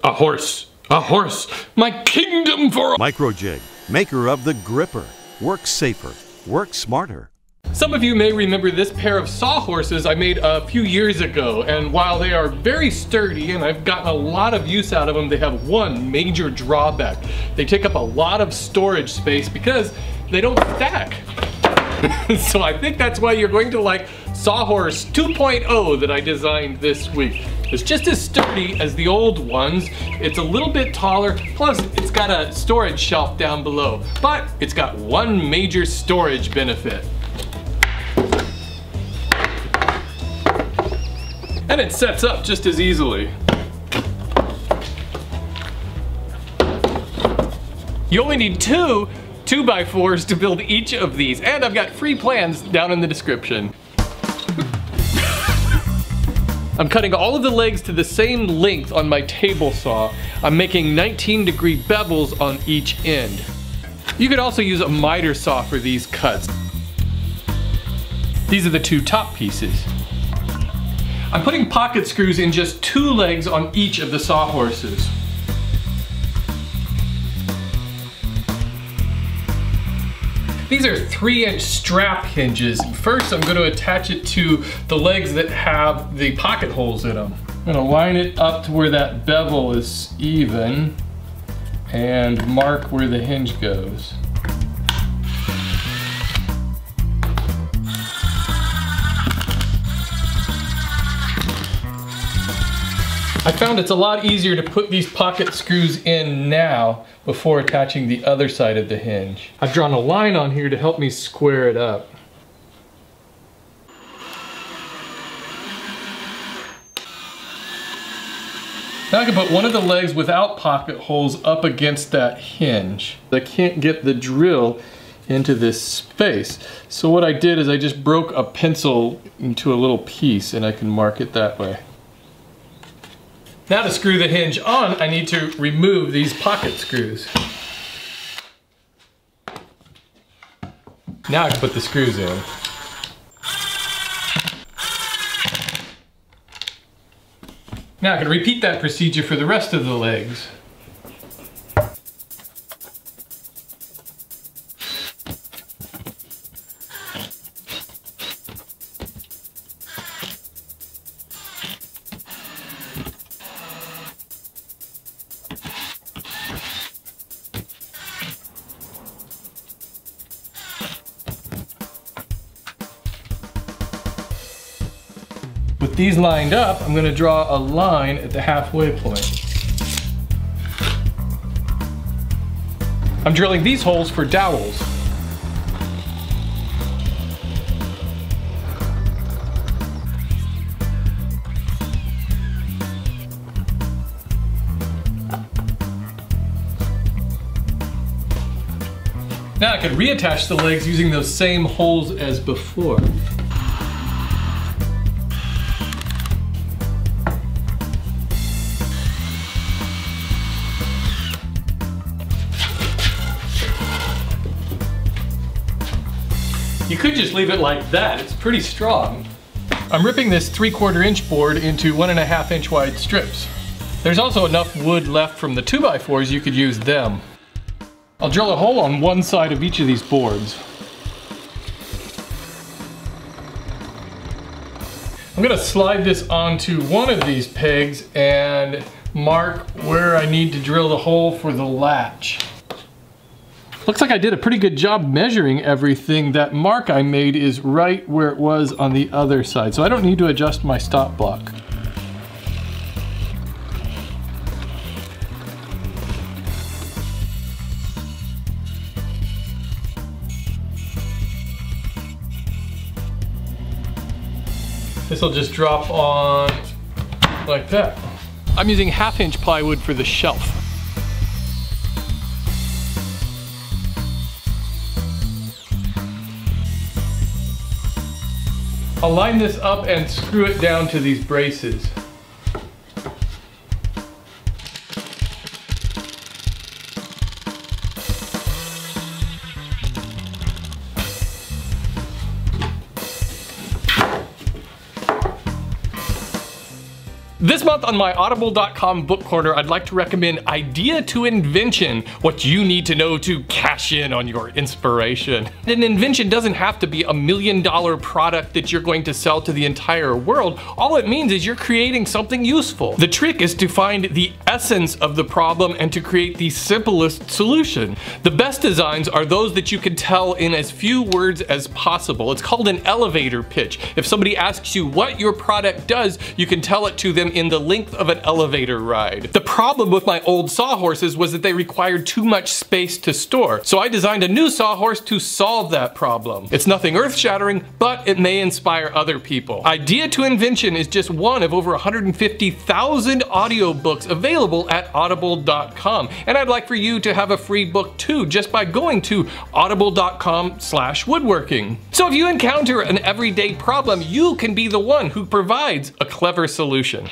A horse, my kingdom for... Microjig, maker of the gripper. Work safer, work smarter. Some of you may remember this pair of sawhorses I made a few years ago, and while they are very sturdy and I've gotten a lot of use out of them, they have one major drawback. They take up a lot of storage space because they don't stack. So I think that's why you're going to like Sawhorse 2.0 that I designed this week. It's just as sturdy as the old ones. It's a little bit taller, plus it's got a storage shelf down below. But it's got one major storage benefit. And it sets up just as easily. You only need two 2x4s to build each of these, and I've got free plans down in the description. I'm cutting all of the legs to the same length on my table saw. I'm making 19-degree bevels on each end. You could also use a miter saw for these cuts. These are the two top pieces. I'm putting pocket screws in just 2 legs on each of the sawhorses. These are 3-inch strap hinges. First, I'm going to attach it to the legs that have the pocket holes in them. I'm going to line it up to where that bevel is even and mark where the hinge goes. I found it's a lot easier to put these pocket screws in now before attaching the other side of the hinge. I've drawn a line on here to help me square it up. Now I can put one of the legs without pocket holes up against that hinge. I can't get the drill into this space. So what I did is I just broke a pencil into a little piece and I can mark it that way. Now to screw the hinge on, I need to remove these pocket screws. Now I can put the screws in. Now I can repeat that procedure for the rest of the legs. With these lined up, I'm going to draw a line at the halfway point. I'm drilling these holes for dowels. Now I can reattach the legs using those same holes as before. You could just leave it like that, it's pretty strong. I'm ripping this 3/4 inch board into 1.5 inch wide strips. There's also enough wood left from the 2x4s, you could use them. I'll drill a hole on one side of each of these boards. I'm gonna slide this onto one of these pegs and mark where I need to drill the hole for the latch. Looks like I did a pretty good job measuring everything. That mark I made is right where it was on the other side, so I don't need to adjust my stop block. This will just drop on like that. I'm using 1/2 inch plywood for the shelf. I'll line this up and screw it down to these braces. This month on my audible.com book corner, I'd like to recommend Idea to Invention, what you need to know to cash in on your inspiration. An invention doesn't have to be $1 million product that you're going to sell to the entire world. All it means is you're creating something useful. The trick is to find the essence of the problem and to create the simplest solution. The best designs are those that you can tell in as few words as possible. It's called an elevator pitch. If somebody asks you what your product does, you can tell it to them in the length of an elevator ride. The problem with my old sawhorses was that they required too much space to store. So I designed a new sawhorse to solve that problem. It's nothing earth-shattering, but it may inspire other people. Idea to Invention is just one of over 150,000 audiobooks available at audible.com. And I'd like for you to have a free book too, just by going to audible.com/woodworking. So if you encounter an everyday problem, you can be the one who provides a clever solution.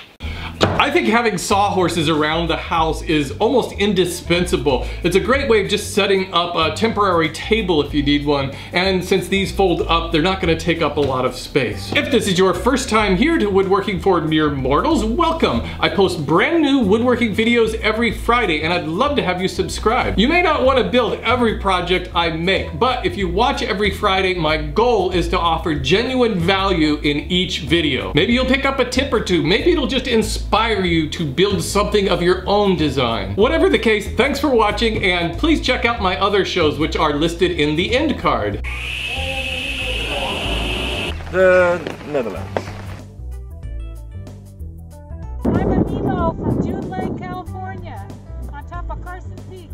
I think having sawhorses around the house is almost indispensable. It's a great way of just setting up a temporary table if you need one, and since these fold up, they're not going to take up a lot of space. If this is your first time here to Woodworking for Mere Mortals, welcome! I post brand new woodworking videos every Friday, and I'd love to have you subscribe. You may not want to build every project I make, but if you watch every Friday, my goal is to offer genuine value in each video. Maybe you'll pick up a tip or two, maybe it'll just inspire you to build something of your own design. Whatever the case, thanks for watching, and please check out my other shows which are listed in the end card. The Netherlands. I'm a Nemo from June Lake, California, on top of Carson Peak.